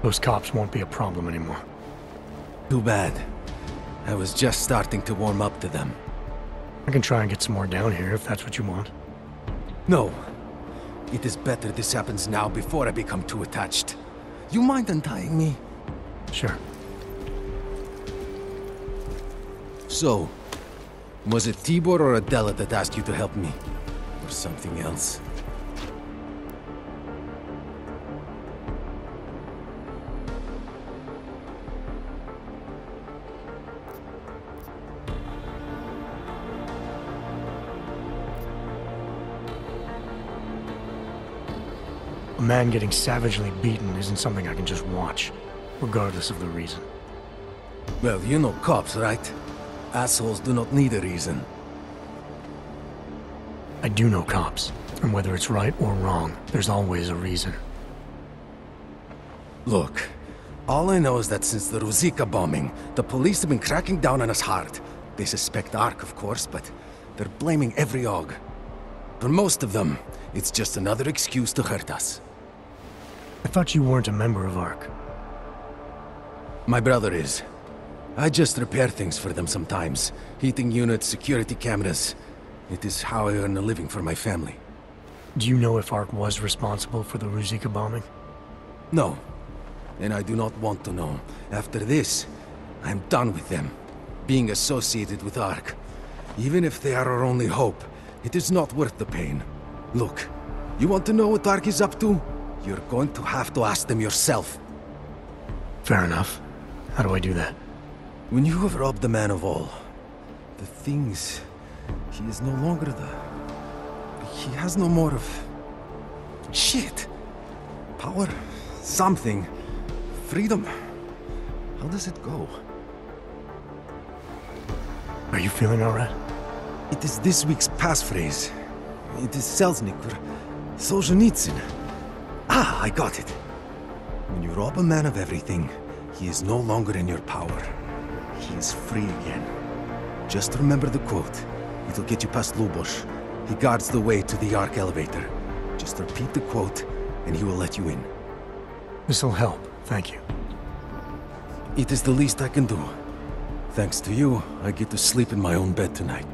Those cops won't be a problem anymore. Too bad. I was just starting to warm up to them. I can try and get some more down here if that's what you want. No. It is better this happens now before I become too attached. You mind untying me? Sure. So, was it Tibor or Adela that asked you to help me? Or something else? A man getting savagely beaten isn't something I can just watch, regardless of the reason. Well, you know cops, right? Assholes do not need a reason. I do know cops, and whether it's right or wrong, there's always a reason. Look, all I know is that since the Ruzicka bombing, the police have been cracking down on us hard. They suspect Ark, of course, but they're blaming every AUG. For most of them, it's just another excuse to hurt us. I thought you weren't a member of Ark. My brother is. I just repair things for them sometimes. Heating units, security cameras. It is how I earn a living for my family. Do you know if Ark was responsible for the Ruzicka bombing? No. And I do not want to know. After this, I'm done with them. Being associated with Ark. Even if they are our only hope, it is not worth the pain. Look, you want to know what Ark is up to? You're going to have to ask them yourself. Fair enough. How do I do that? When you have robbed the man of all, the things... He is no longer the... He has no more of... Shit! Power? Something. Freedom. How does it go? Are you feeling alright? It is this week's passphrase. It is Selznick or Solzhenitsyn. Ah, I got it. When you rob a man of everything, he is no longer in your power. He is free again. Just remember the quote. It'll get you past Lubosh. He guards the way to the Ark elevator. Just repeat the quote, and he will let you in. This'll help, thank you. It is the least I can do. Thanks to you, I get to sleep in my own bed tonight.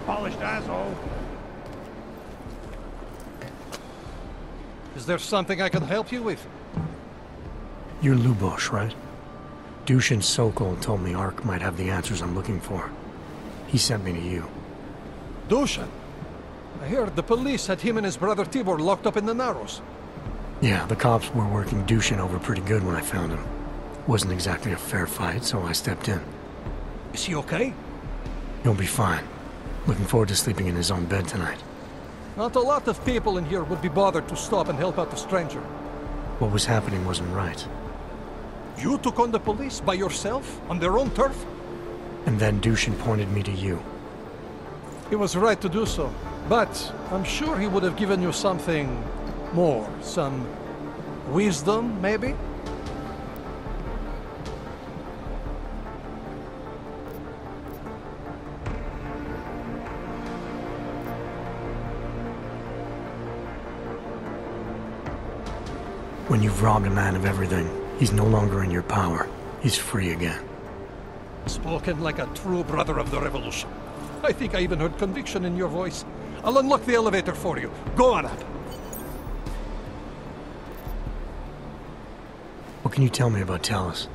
Polished asshole. Is there something I can help you with? You're Lubosh, right? Dushin Sokol told me Ark might have the answers I'm looking for. He sent me to you. Dushin? I heard the police had him and his brother Tibor locked up in the Narrows. Yeah, the cops were working Dushin over pretty good when I found him. Wasn't exactly a fair fight, so I stepped in. Is he okay? He'll be fine. Looking forward to sleeping in his own bed tonight. Not a lot of people in here would be bothered to stop and help out the stranger. What was happening wasn't right. You took on the police by yourself, on their own turf? And then Dushin pointed me to you. He was right to do so, but I'm sure he would have given you something more. Some wisdom, maybe? When you've robbed a man of everything, he's no longer in your power. He's free again. Spoken like a true brother of the revolution. I think I even heard conviction in your voice. I'll unlock the elevator for you. Go on up. What can you tell me about Talos?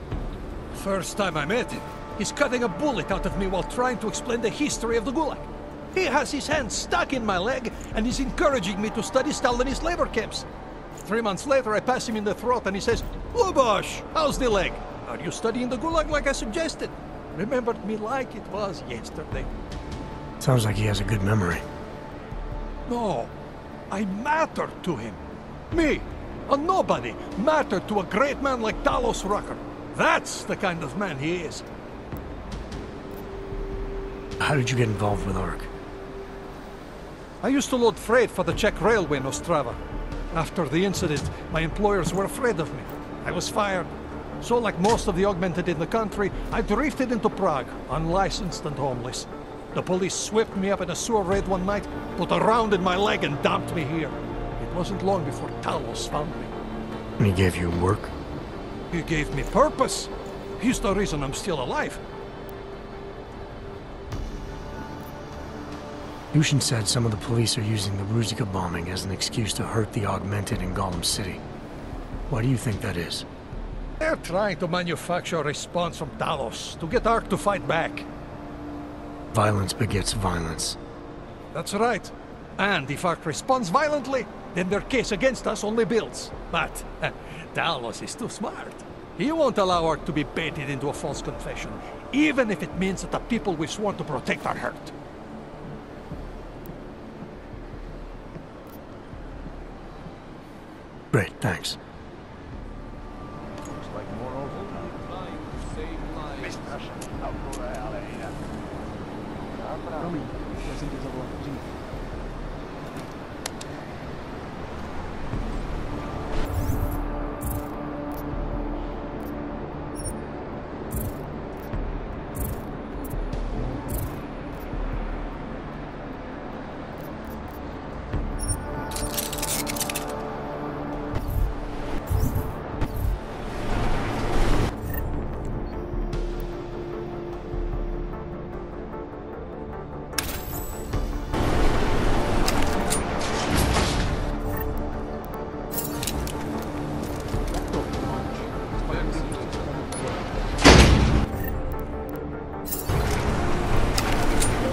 First time I met him, he's cutting a bullet out of me while trying to explain the history of the Gulag. He has his hand stuck in my leg, and he's encouraging me to study Stalinist labor camps. 3 months later, I pass him in the throat, and he says, "Lubosh, how's the leg? Are you studying the Gulag like I suggested?" Remembered me like it was yesterday. Sounds like he has a good memory. No, I mattered to him. Me, a nobody, mattered to a great man like Talos Rucker. That's the kind of man he is. How did you get involved with ARC? I used to load freight for the Czech railway in Ostrava. After the incident, my employers were afraid of me. I was fired. So like most of the augmented in the country, I drifted into Prague, unlicensed and homeless. The police swept me up in a sewer raid one night, put a round in my leg and dumped me here. It wasn't long before Talos found me. And he gave you work? He gave me purpose. He's the reason I'm still alive. Dushin said some of the police are using the Ruzika bombing as an excuse to hurt the augmented in Gollum City. Why do you think that is? They're trying to manufacture a response from Talos to get ARC to fight back. Violence begets violence. That's right. And if ARC responds violently, then their case against us only builds. But Talos is too smart. He won't allow ARC to be baited into a false confession, even if it means that the people we've sworn to protect are hurt. Great, thanks.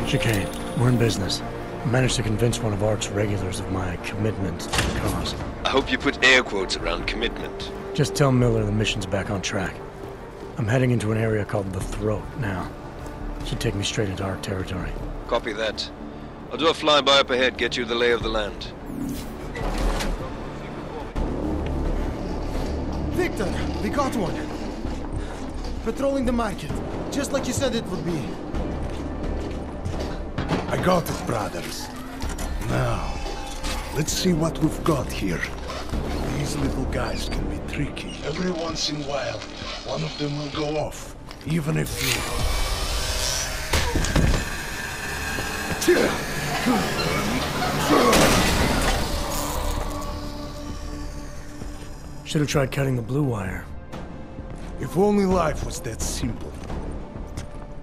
Chicane, we're in business. I managed to convince one of ARC's regulars of my commitment to the cause. I hope you put air quotes around commitment. Just tell Miller the mission's back on track. I'm heading into an area called the Throat now. Should take me straight into ARC territory. Copy that. I'll do a flyby up ahead, get you the lay of the land. Victor, we got one. Patrolling the market, just like you said it would be. I got it, brothers. Now, let's see what we've got here. These little guys can be tricky. Every once in a while, one of them will go off, even if you... Should have tried cutting the blue wire. If only life was that simple.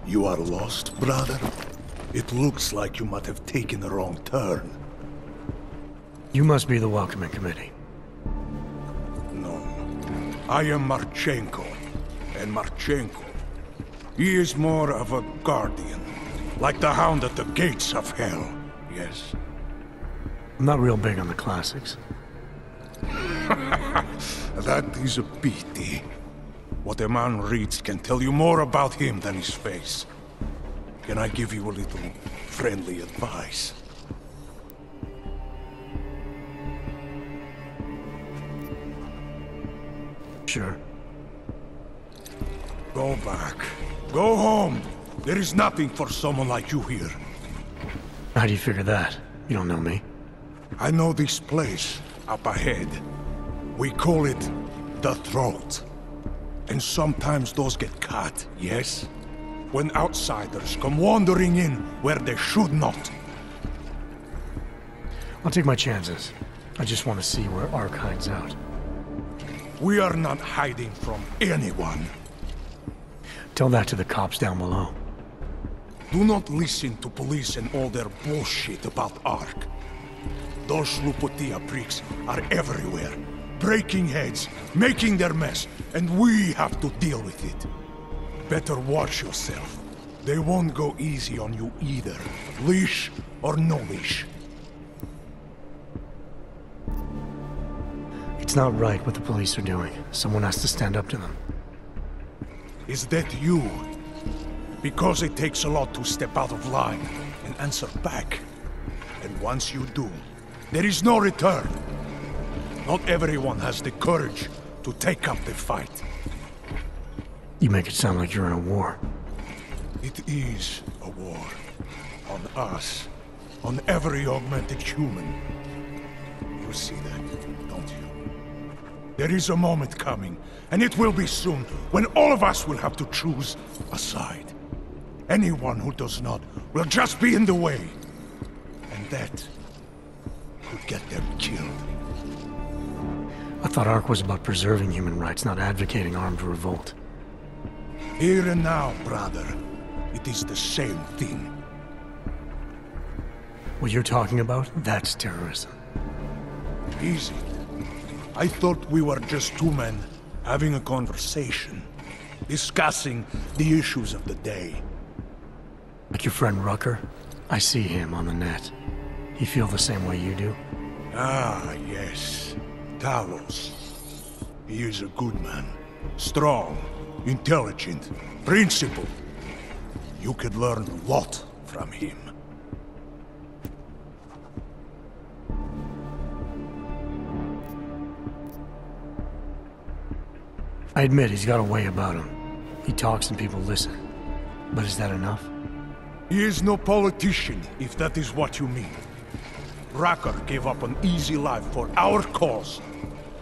You are lost, brother? It looks like you might have taken a wrong turn. You must be the welcoming committee. No. I am Marchenko. And Marchenko, he is more of a guardian. Like the hound at the gates of hell. Yes. I'm not real big on the classics. That is a pity. What a man reads can tell you more about him than his face. Can I give you a little friendly advice? Sure. Go back. Go home. There is nothing for someone like you here. How do you figure that? You don't know me. I know this place up ahead. We call it the Throat. And sometimes those get cut, yes? When outsiders come wandering in where they should not. I'll take my chances. I just want to see where Ark hides out. We are not hiding from anyone. Tell that to the cops down below. Do not listen to police and all their bullshit about Ark. Those Lupotia pricks are everywhere, breaking heads, making their mess, and we have to deal with it. Better watch yourself. They won't go easy on you either, leash or no leash. It's not right what the police are doing. Someone has to stand up to them. Is that you? Because it takes a lot to step out of line and answer back. And once you do, there is no return. Not everyone has the courage to take up the fight. You make it sound like you're in a war. It is a war. On us. On every augmented human. You see that, don't you? There is a moment coming, and it will be soon, when all of us will have to choose a side. Anyone who does not will just be in the way. And that could get them killed. I thought Ark was about preserving human rights, not advocating armed revolt. Here and now, brother, it is the same thing. What you're talking about, that's terrorism. Easy. I thought we were just two men having a conversation, discussing the issues of the day. Like your friend Rucker? I see him on the net. He feel the same way you do? Ah, yes. Talos. He is a good man. Strong, intelligent, principled. You could learn a lot from him. I admit he's got a way about him. He talks and people listen. But is that enough? He is no politician, if that is what you mean. Rucker gave up an easy life for our cause.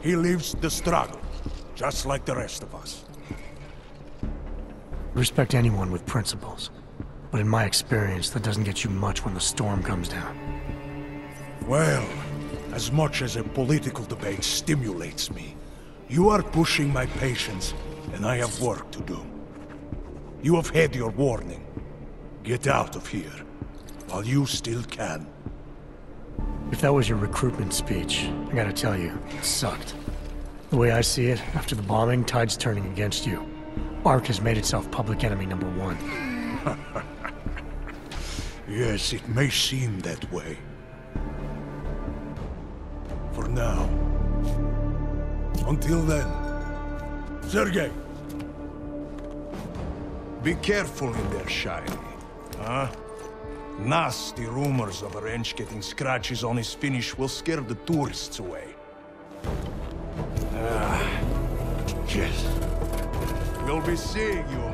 He lives the struggle, just like the rest of us. Respect anyone with principles. But in my experience, that doesn't get you much when the storm comes down. Well, as much as a political debate stimulates me, you are pushing my patience, and I have work to do. You have had your warning. Get out of here, while you still can. If that was your recruitment speech, I gotta tell you, it sucked. The way I see it, after the bombing, tide's turning against you. Ark has made itself public enemy number one. Yes, it may seem that way. For now. Until then. Sergei! Be careful in there, Shiny. Huh? Nasty rumors of a wrench getting scratches on his finish will scare the tourists away. Yes. We'll be seeing you.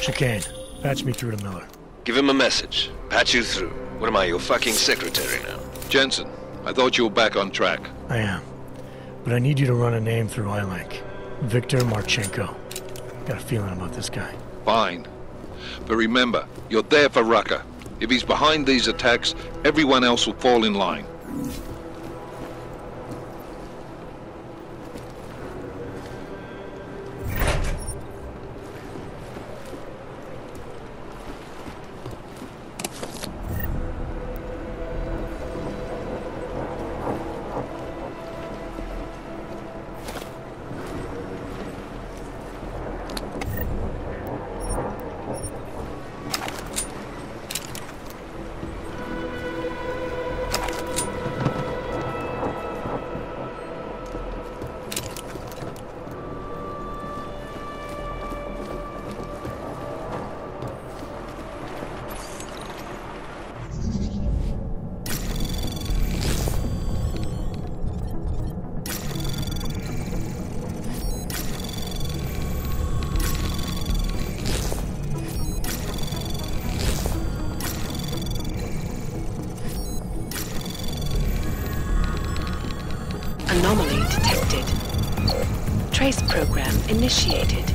Chicane, patch me through to Miller. Give him a message. Patch you through. What am I, your fucking secretary now? Jensen, I thought you were back on track. I am. But I need you to run a name through iLink. Viktor Marchenko. Got a feeling about this guy. Fine. But remember, you're there for Rucker. If he's behind these attacks, everyone else will fall in line. Anomaly detected. Trace program initiated.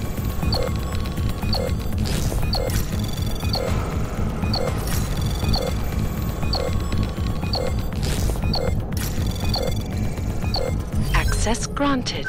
Access granted.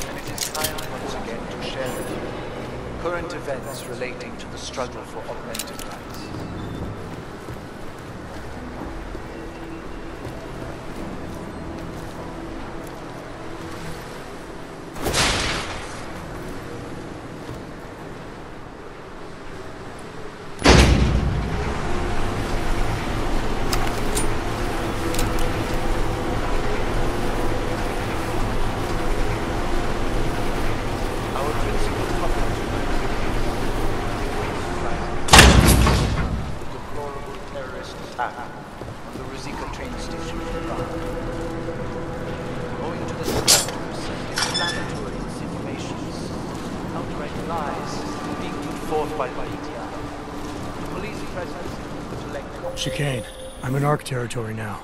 And it is time once again to share with you current events relating to the struggle for augmented rights. Chicane, I'm in ARC territory now.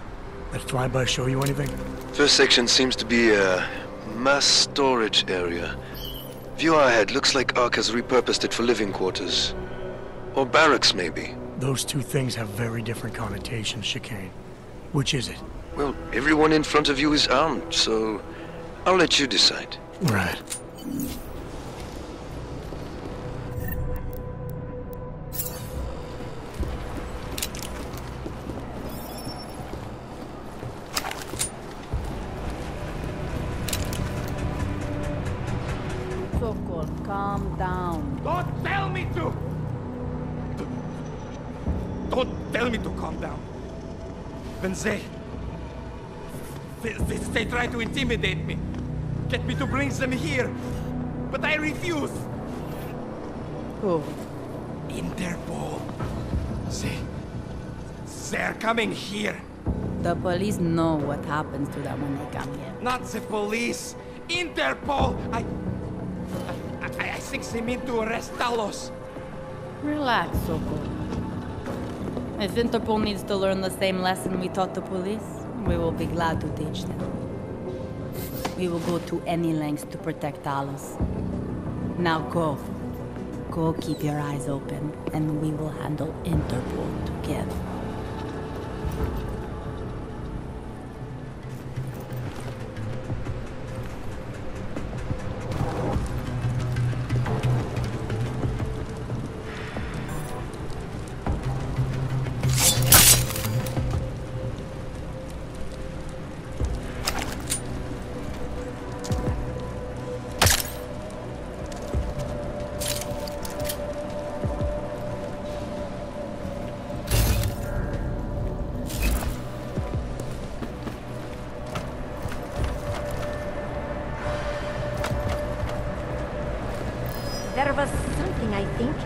That flyby show you anything? First section seems to be a mass storage area. View ahead looks like ARC has repurposed it for living quarters. Or barracks, maybe. Those two things have very different connotations, Chicane. Which is it? Well, everyone in front of you is armed, so I'll let you decide. Right. Calm down. Don't tell me to! Don't tell me to calm down. When they try to intimidate me, get me to bring them here, but I refuse. Who? Interpol. They're coming here. The police know what happens to them when they come here. Not the police. Interpol! I think they mean to arrest Talos. Relax, Soko. If Interpol needs to learn the same lesson we taught the police, we will be glad to teach them. We will go to any lengths to protect Talos. Now go. Go keep your eyes open, and we will handle Interpol together. There was something, I think.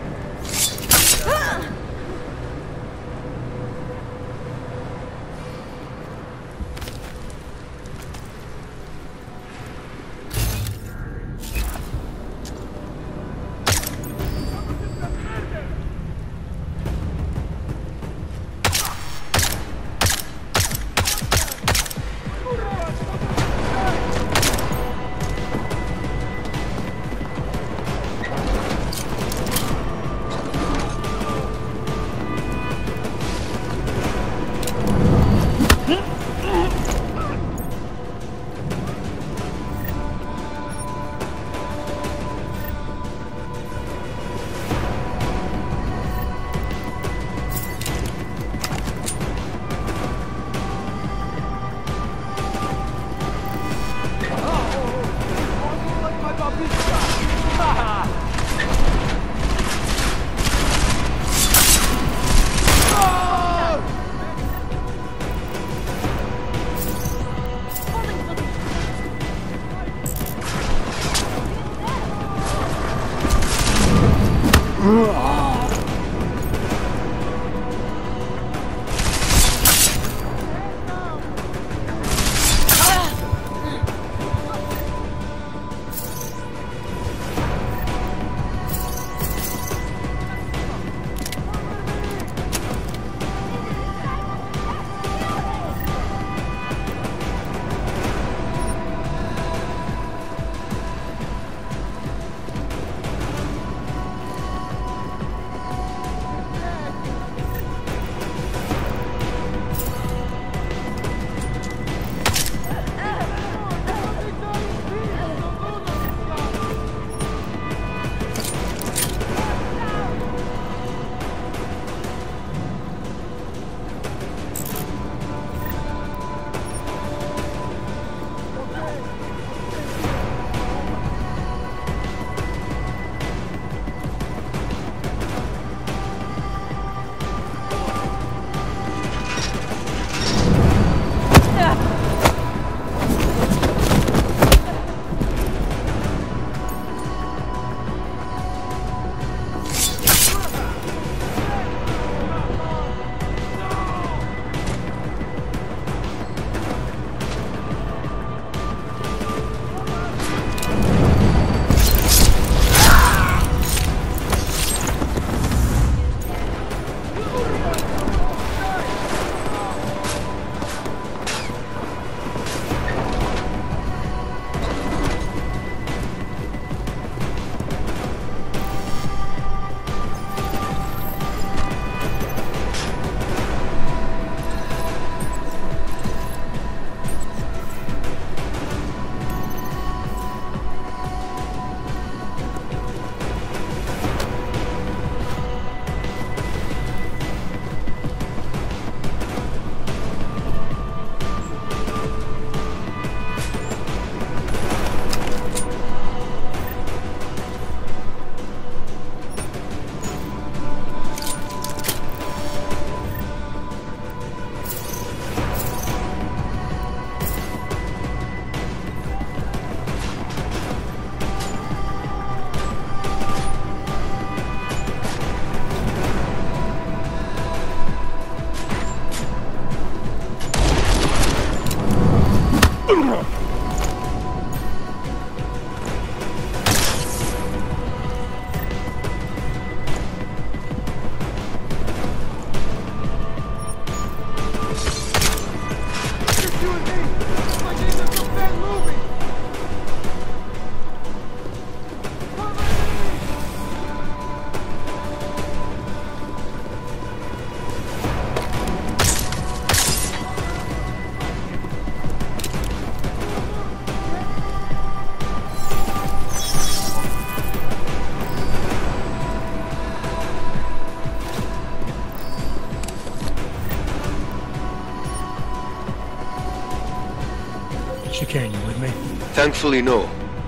Chicane, you with me? Thankfully, no.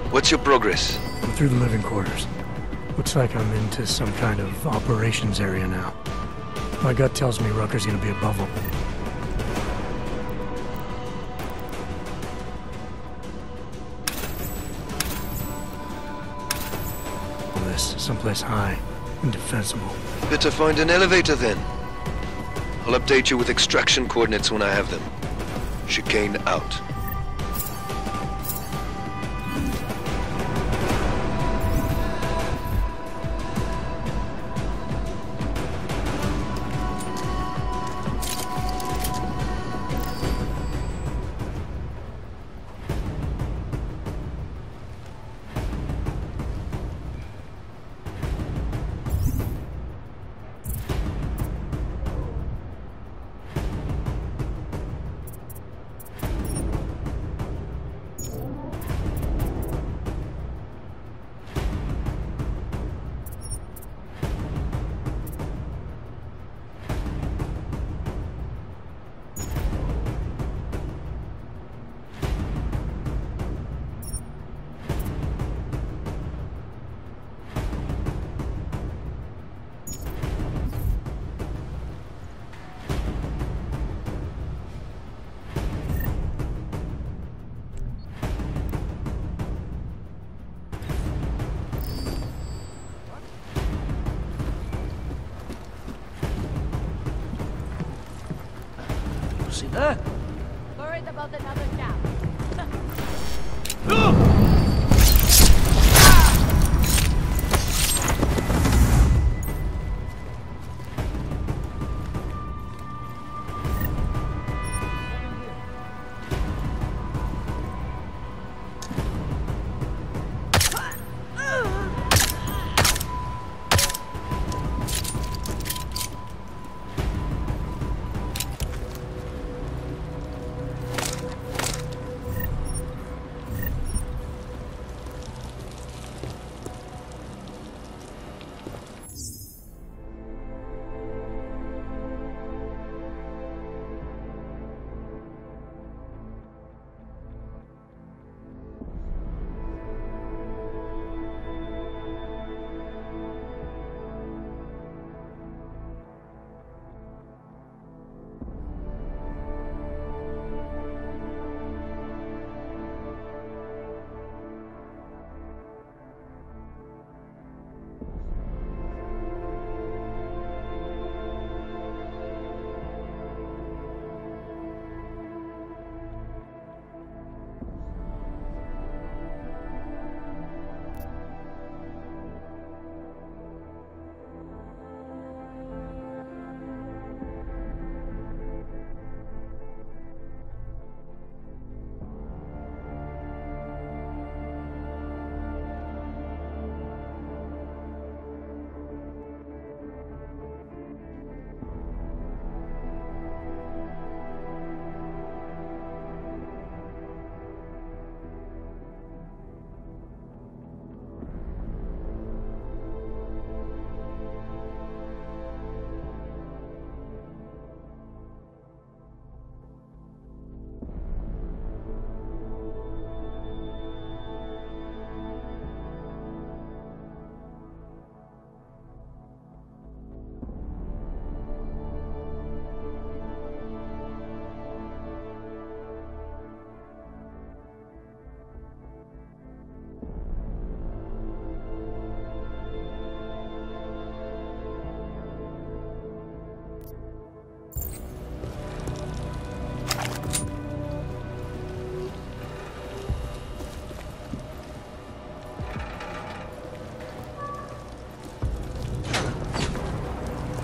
What's your progress? I'm through the living quarters. Looks like I'm into some kind of operations area now. My gut tells me Rucker's gonna be above them. This, someplace high and defensible. Better find an elevator then. I'll update you with extraction coordinates when I have them. Chicane out. Worried about another cap.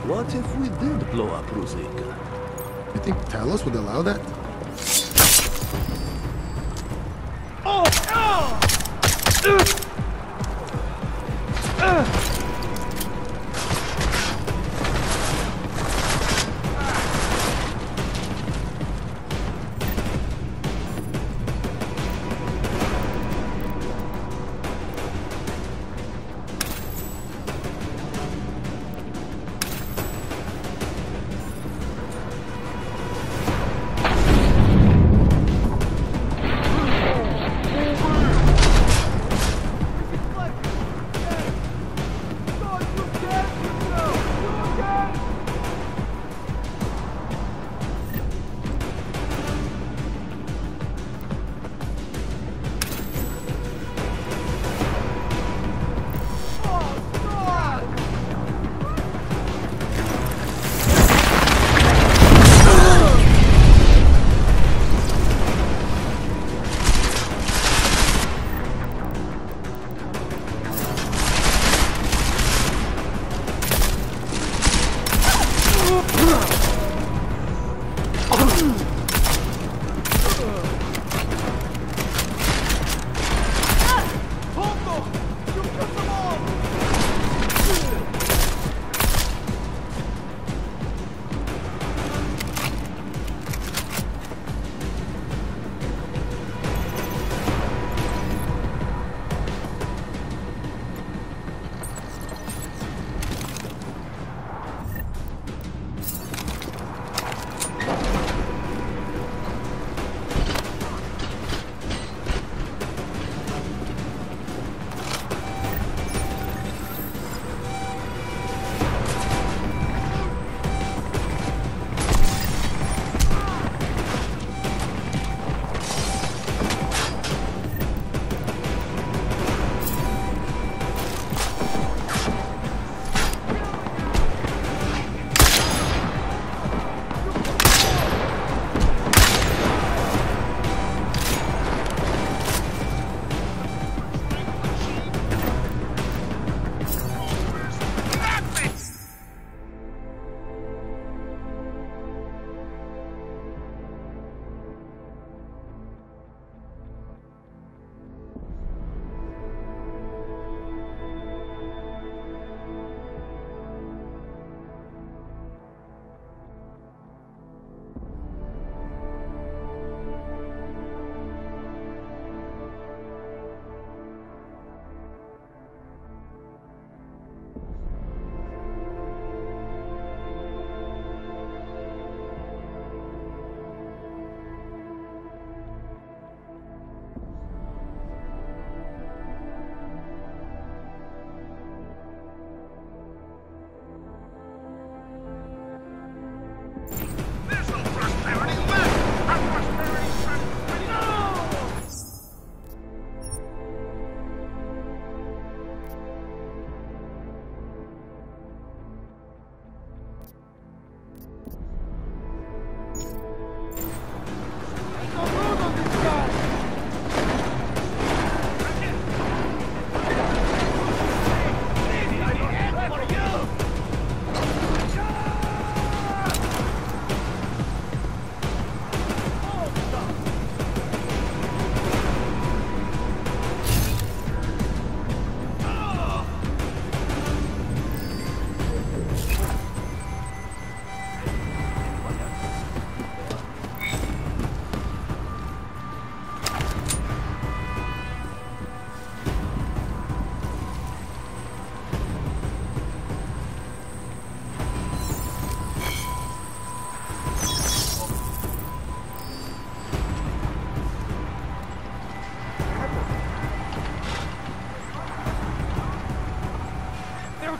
What if we did blow up Ruzicka? You think Talos would allow that?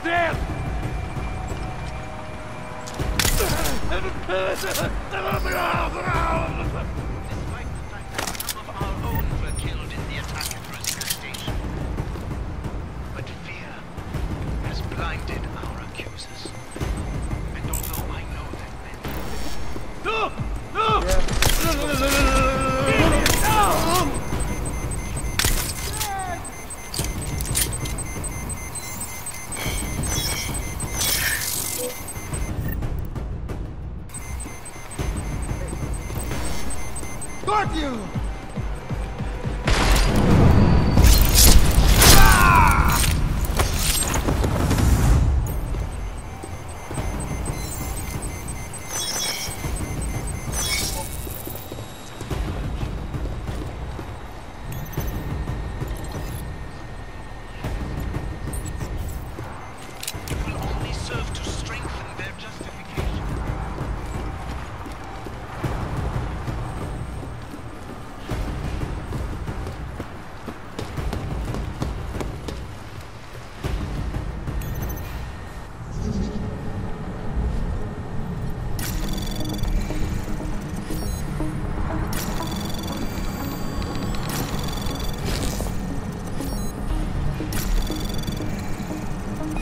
There! Despite the fact that some of our own were killed in the attack at Rosita Station. But fear has blinded our accusers. And although I know that men... No! No! Got you! It will only serve to strengthen their justification.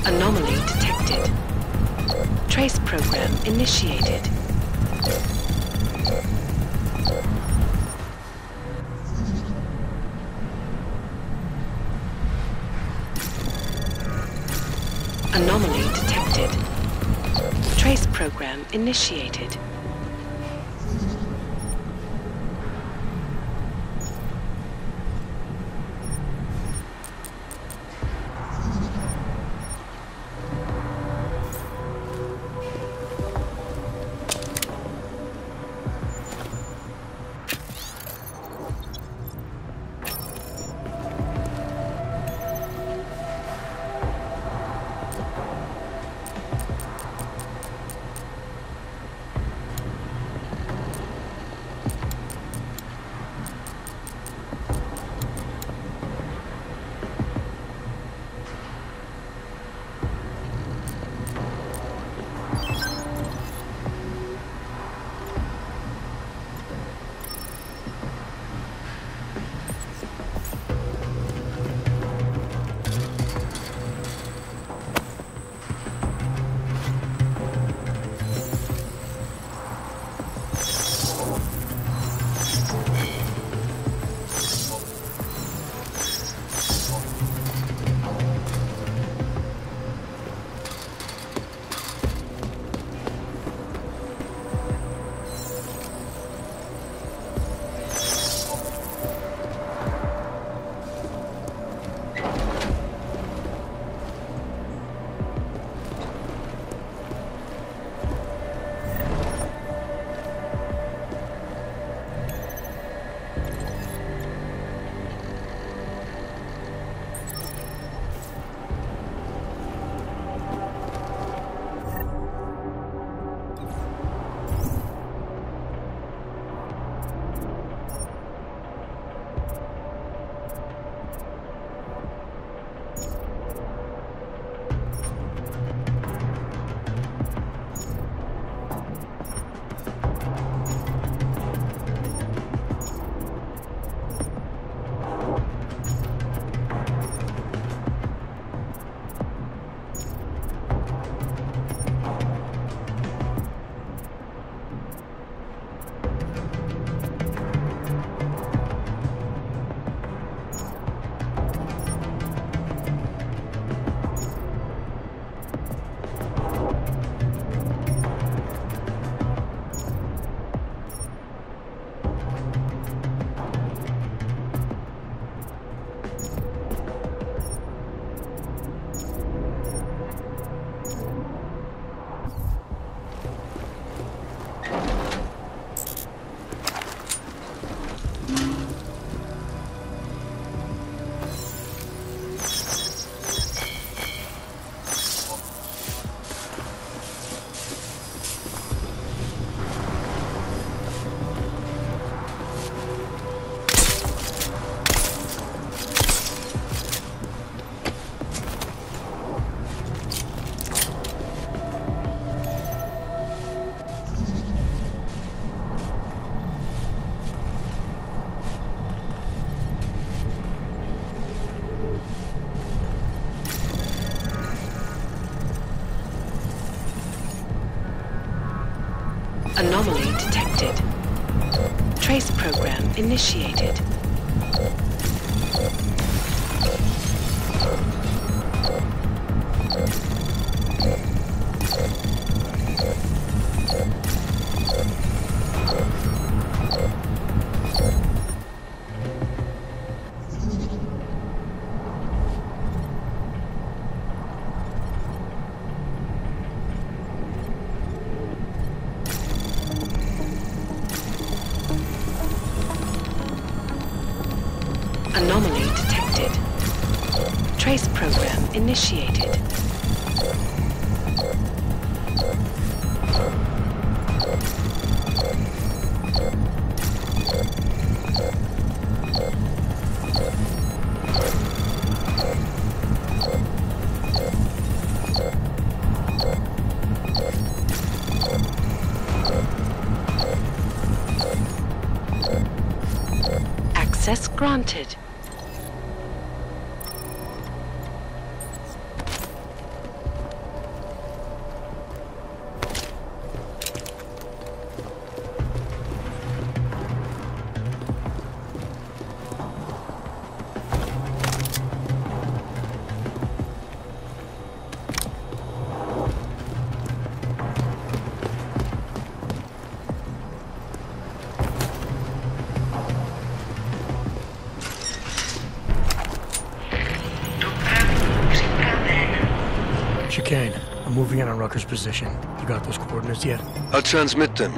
Anomaly detected. Trace program initiated. Anomaly detected. Trace program initiated. Anomaly detected. Trace program initiated. Anomaly detected. Trace program initiated. Access granted. Chicane, I'm moving in on Rucker's position. You got those coordinates yet? I'll transmit them.